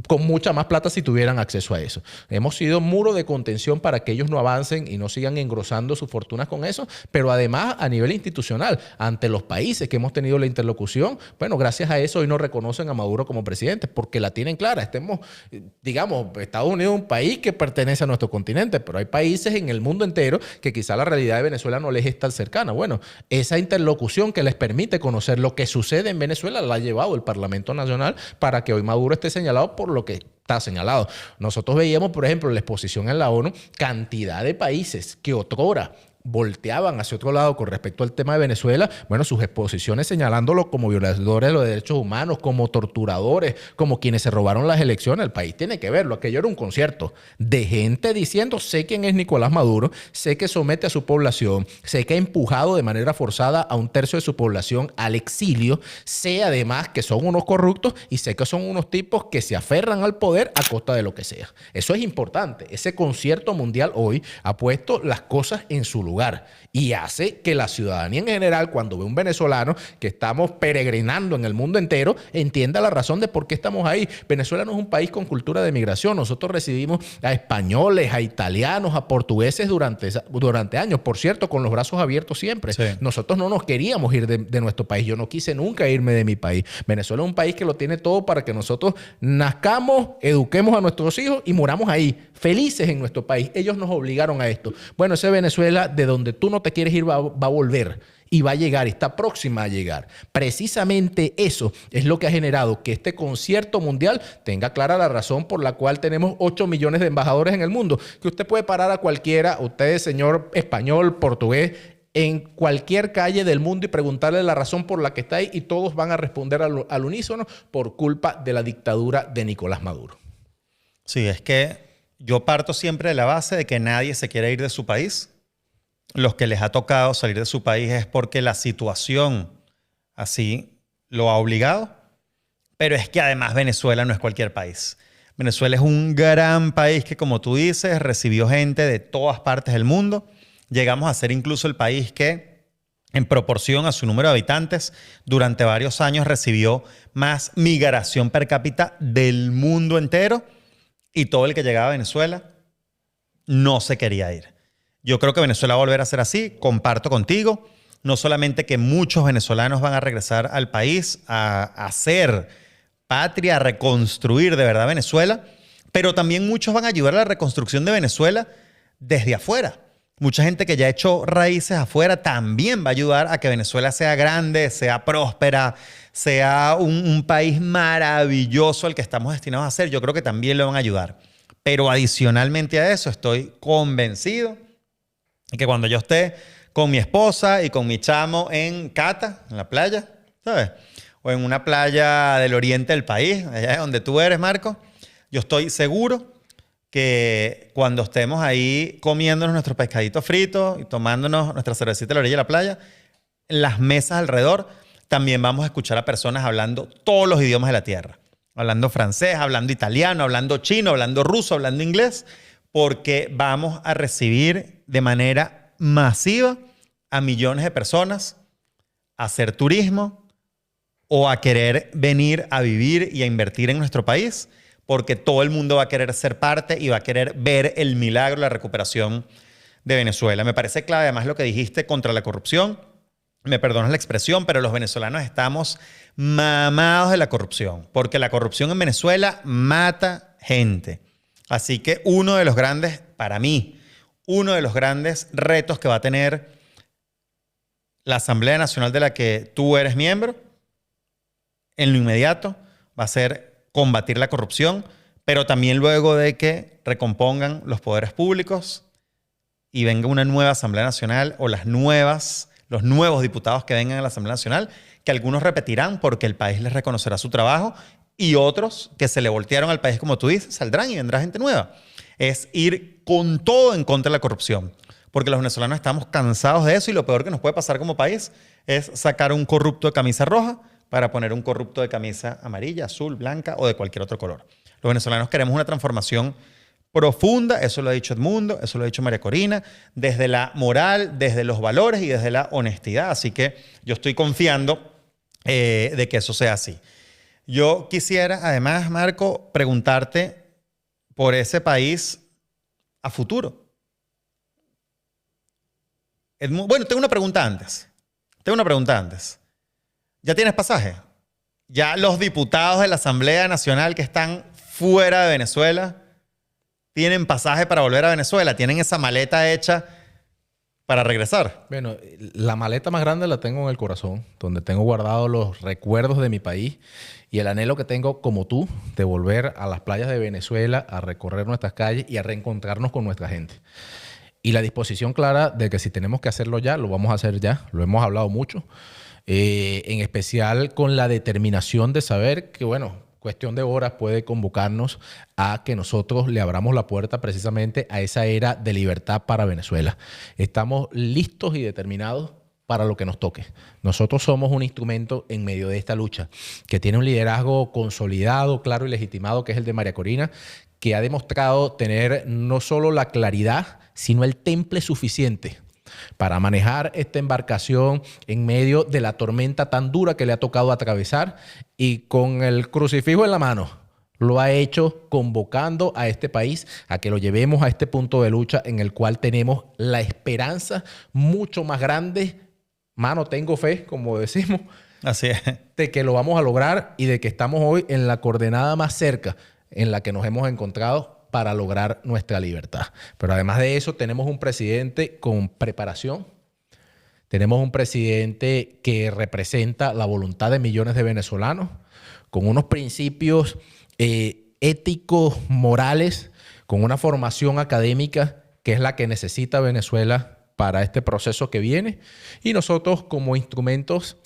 con mucha más plata si tuvieran acceso a eso. Hemos sido muro de contención para que ellos no avancen y no sigan engrosando sus fortunas con eso, pero además a nivel institucional, ante los países que hemos tenido la interlocución, bueno, gracias a eso hoy no reconocen a Maduro como presidente, porque la tienen clara. Estemos, digamos, Estados Unidos es un país que pertenece a nuestro continente, pero hay países en el mundo entero que quizá la realidad de Venezuela no les es tan cercana. Bueno, esa interlocución que les permite conocer lo que sucede en Venezuela la ha llevado el Parlamento Nacional para que hoy Maduro esté señalado por lo que está señalado. Nosotros veíamos, por ejemplo, en la exposición en la ONU, cantidad de países que otrora volteaban hacia otro lado con respecto al tema de Venezuela, bueno, sus exposiciones señalándolo como violadores de los derechos humanos, como torturadores, como quienes se robaron las elecciones. El país tiene que verlo. Aquello era un concierto de gente diciendo, sé quién es Nicolás Maduro, sé que somete a su población, sé que ha empujado de manera forzada a un tercio de su población al exilio, sé además que son unos corruptos y sé que son unos tipos que se aferran al poder a costa de lo que sea. Eso es importante. Ese concierto mundial hoy ha puesto las cosas en su lugar y hace que la ciudadanía en general, cuando ve un venezolano que estamos peregrinando en el mundo entero, entienda la razón de por qué estamos ahí. Venezuela no es un país con cultura de migración. Nosotros recibimos a españoles, a italianos, a portugueses durante años, por cierto, con los brazos abiertos siempre. Sí. Nosotros no nos queríamos ir de nuestro país. Yo no quise nunca irme de mi país. Venezuela es un país que lo tiene todo para que nosotros nazcamos, eduquemos a nuestros hijos y muramos ahí, felices en nuestro país. Ellos nos obligaron a esto. Bueno, ese Venezuela de donde tú no te quieres ir va a volver y va a llegar, está próxima a llegar. Precisamente eso es lo que ha generado que este concierto mundial tenga clara la razón por la cual tenemos 8 millones de embajadores en el mundo. Que usted puede parar a cualquiera, usted señor español, portugués, en cualquier calle del mundo y preguntarle la razón por la que está ahí y todos van a responder al unísono por culpa de la dictadura de Nicolás Maduro. Sí, es que yo parto siempre de la base de que nadie se quiere ir de su país. Los que les ha tocado salir de su país es porque la situación así lo ha obligado. Pero es que además Venezuela no es cualquier país. Venezuela es un gran país que, como tú dices, recibió gente de todas partes del mundo. Llegamos a ser incluso el país que, en proporción a su número de habitantes, durante varios años recibió más migración per cápita del mundo entero. y todo el que llegaba a Venezuela no se quería ir. Yo creo que Venezuela va a volver a ser así. Comparto contigo. No solamente que muchos venezolanos van a regresar al país a hacer patria, a reconstruir de verdad Venezuela, pero también muchos van a ayudar a la reconstrucción de Venezuela desde afuera. Mucha gente que ya ha hecho raíces afuera también va a ayudar a que Venezuela sea grande, sea próspera, sea un país maravilloso al que estamos destinados a ser. Yo creo que también lo van a ayudar. Pero adicionalmente a eso, estoy convencido de que cuando yo esté con mi esposa y con mi chamo en Cata, en la playa, ¿sabes? O en una playa del oriente del país, allá donde tú eres, Marco, yo estoy seguro que cuando estemos ahí comiéndonos nuestros pescaditos fritos y tomándonos nuestra cervecita a la orilla de la playa, en las mesas alrededor también vamos a escuchar a personas hablando todos los idiomas de la tierra. Hablando francés, hablando italiano, hablando chino, hablando ruso, hablando inglés, porque vamos a recibir de manera masiva a millones de personas a hacer turismo o a querer venir a vivir y a invertir en nuestro país, porque todo el mundo va a querer ser parte y va a querer ver el milagro, la recuperación de Venezuela. Me parece clave además lo que dijiste contra la corrupción. Me perdonas la expresión, pero los venezolanos estamos mamados de la corrupción, porque la corrupción en Venezuela mata gente. Así que uno de los grandes, para mí, uno de los grandes retos que va a tener la Asamblea Nacional de la que tú eres miembro, en lo inmediato, va a ser combatir la corrupción, pero también luego de que recompongan los poderes públicos y venga una nueva Asamblea Nacional o los nuevos diputados que vengan a la Asamblea Nacional, que algunos repetirán porque el país les reconocerá su trabajo y otros que se le voltearon al país, como tú dices, saldrán y vendrá gente nueva. Es ir con todo en contra de la corrupción, porque los venezolanos estamos cansados de eso y lo peor que nos puede pasar como país es sacar un corrupto de camisa roja para poner un corrupto de camisa amarilla, azul, blanca o de cualquier otro color. Los venezolanos queremos una transformación profunda, eso lo ha dicho Edmundo, eso lo ha dicho María Corina, desde la moral, desde los valores y desde la honestidad. Así que yo estoy confiando de que eso sea así. Yo quisiera, además, Marco, preguntarte por ese país a futuro. Bueno, tengo una pregunta antes. ¿Ya tienes pasaje? ¿Ya los diputados de la Asamblea Nacional que están fuera de Venezuela tienen pasaje para volver a Venezuela? ¿Tienen esa maleta hecha para regresar? Bueno, la maleta más grande la tengo en el corazón, donde tengo guardados los recuerdos de mi país y el anhelo que tengo, como tú, de volver a las playas de Venezuela, a recorrer nuestras calles y a reencontrarnos con nuestra gente. Y la disposición clara de que si tenemos que hacerlo ya, lo vamos a hacer ya. Lo hemos hablado mucho. En especial con la determinación de saber que, bueno, cuestión de horas puede convocarnos a que nosotros le abramos la puerta precisamente a esa era de libertad para Venezuela. Estamos listos y determinados para lo que nos toque. Nosotros somos un instrumento en medio de esta lucha que tiene un liderazgo consolidado, claro y legitimado, que es el de María Corina, que ha demostrado tener no solo la claridad, sino el temple suficiente para manejar esta embarcación en medio de la tormenta tan dura que le ha tocado atravesar, y con el crucifijo en la mano lo ha hecho convocando a este país a que lo llevemos a este punto de lucha en el cual tenemos la esperanza mucho más grande. Mano, tengo fe, como decimos, así es, de que lo vamos a lograr y de que estamos hoy en la coordenada más cerca en la que nos hemos encontrado para lograr nuestra libertad. Pero además de eso, tenemos un presidente con preparación. Tenemos un presidente que representa la voluntad de millones de venezolanos, con unos principios éticos, morales, con una formación académica que es la que necesita Venezuela para este proceso que viene. Y nosotros como instrumentos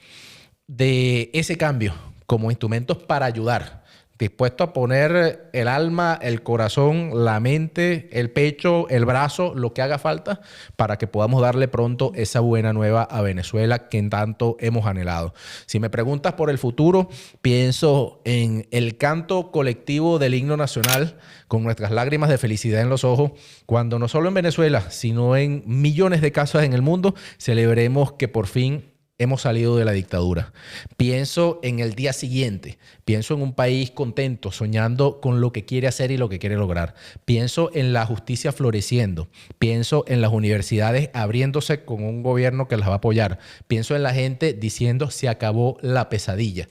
de ese cambio, como instrumentos para ayudar, dispuesto a poner el alma, el corazón, la mente, el pecho, el brazo, lo que haga falta para que podamos darle pronto esa buena nueva a Venezuela que en tanto hemos anhelado. Si me preguntas por el futuro, pienso en el canto colectivo del himno nacional con nuestras lágrimas de felicidad en los ojos, cuando no solo en Venezuela, sino en millones de casas en el mundo, celebremos que por fin hemos salido de la dictadura. Pienso en el día siguiente. Pienso en un país contento, soñando con lo que quiere hacer y lo que quiere lograr. Pienso en la justicia floreciendo. Pienso en las universidades abriéndose con un gobierno que las va a apoyar. Pienso en la gente diciendo se acabó la pesadilla.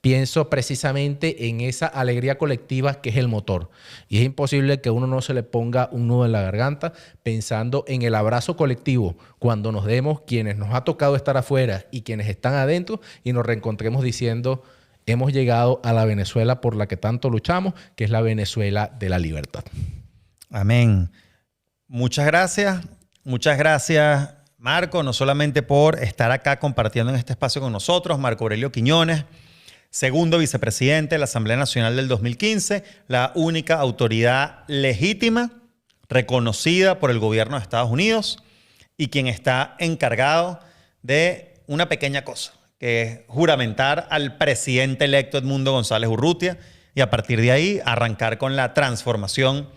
Pienso precisamente en esa alegría colectiva que es el motor. Y es imposible que uno no se le ponga un nudo en la garganta pensando en el abrazo colectivo cuando nos demos quienes nos ha tocado estar afuera y quienes están adentro y nos reencontremos diciendo hemos llegado a la Venezuela por la que tanto luchamos, que es la Venezuela de la libertad. Amén. Muchas gracias. Muchas gracias, Marco, no solamente por estar acá compartiendo en este espacio con nosotros, Marco Aurelio Quiñones, segundo vicepresidente de la Asamblea Nacional del 2015, la única autoridad legítima, reconocida por el gobierno de Estados Unidos y quien está encargado de una pequeña cosa, que es juramentar al presidente electo Edmundo González Urrutia y a partir de ahí arrancar con la transformación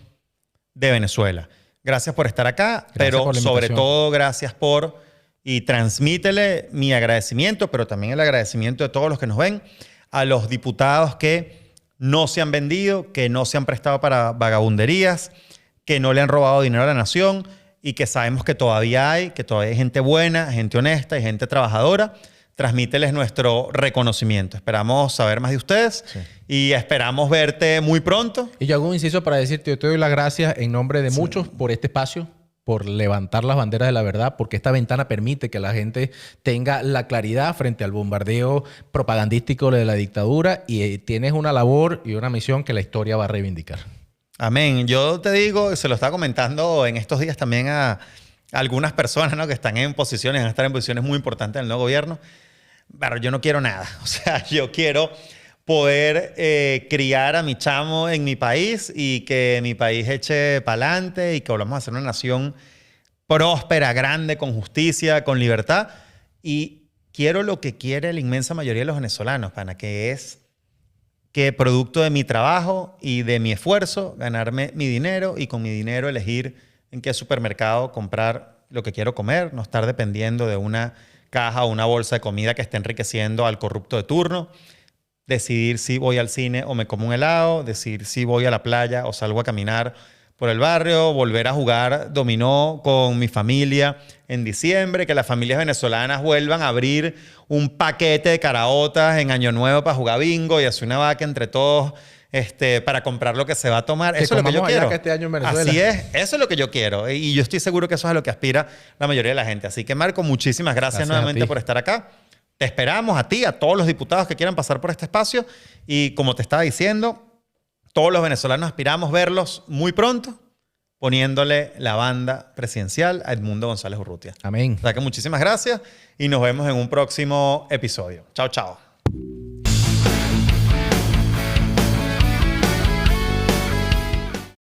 de Venezuela. Gracias por estar acá, pero sobre todo gracias por, y transmítele mi agradecimiento, pero también el agradecimiento de todos los que nos ven, a los diputados que no se han vendido, que no se han prestado para vagabunderías, que no le han robado dinero a la nación y que sabemos que todavía hay gente buena, gente honesta y gente trabajadora. Transmíteles nuestro reconocimiento. Esperamos saber más de ustedes y esperamos verte muy pronto. Y yo hago un inciso para decirte, yo te doy las gracias en nombre de muchos por este espacio, por levantar las banderas de la verdad, porque esta ventana permite que la gente tenga la claridad frente al bombardeo propagandístico de la dictadura y tienes una labor y una misión que la historia va a reivindicar. Amén. Yo te digo, se lo estaba comentando en estos días también a algunas personas, ¿no?, que están en posiciones, van a estar en posiciones muy importantes en el nuevo gobierno. Pero yo no quiero nada. O sea, yo quiero poder criar a mi chamo en mi país y que mi país eche para adelante y que volvamos a ser una nación próspera, grande, con justicia, con libertad. Y quiero lo que quiere la inmensa mayoría de los venezolanos, pana, que es que producto de mi trabajo y de mi esfuerzo, ganarme mi dinero y con mi dinero elegir en qué supermercado comprar lo que quiero comer, no estar dependiendo de una caja o una bolsa de comida que esté enriqueciendo al corrupto de turno, decidir si voy al cine o me como un helado, decidir si voy a la playa o salgo a caminar por el barrio, volver a jugar dominó con mi familia en diciembre, que las familias venezolanas vuelvan a abrir un paquete de caraotas en Año Nuevo para jugar bingo y hacer una vaca entre todos para comprar lo que se va a tomar. Eso es lo que yo quiero. Este año en Venezuela. Así es, eso es lo que yo quiero y yo estoy seguro que eso es a lo que aspira la mayoría de la gente. Así que, Marco, muchísimas gracias nuevamente por estar acá. Te esperamos a ti, a todos los diputados que quieran pasar por este espacio y como te estaba diciendo, todos los venezolanos aspiramos verlos muy pronto poniéndole la banda presidencial a Edmundo González Urrutia. Amén. O sea que muchísimas gracias y nos vemos en un próximo episodio. Chao, chao.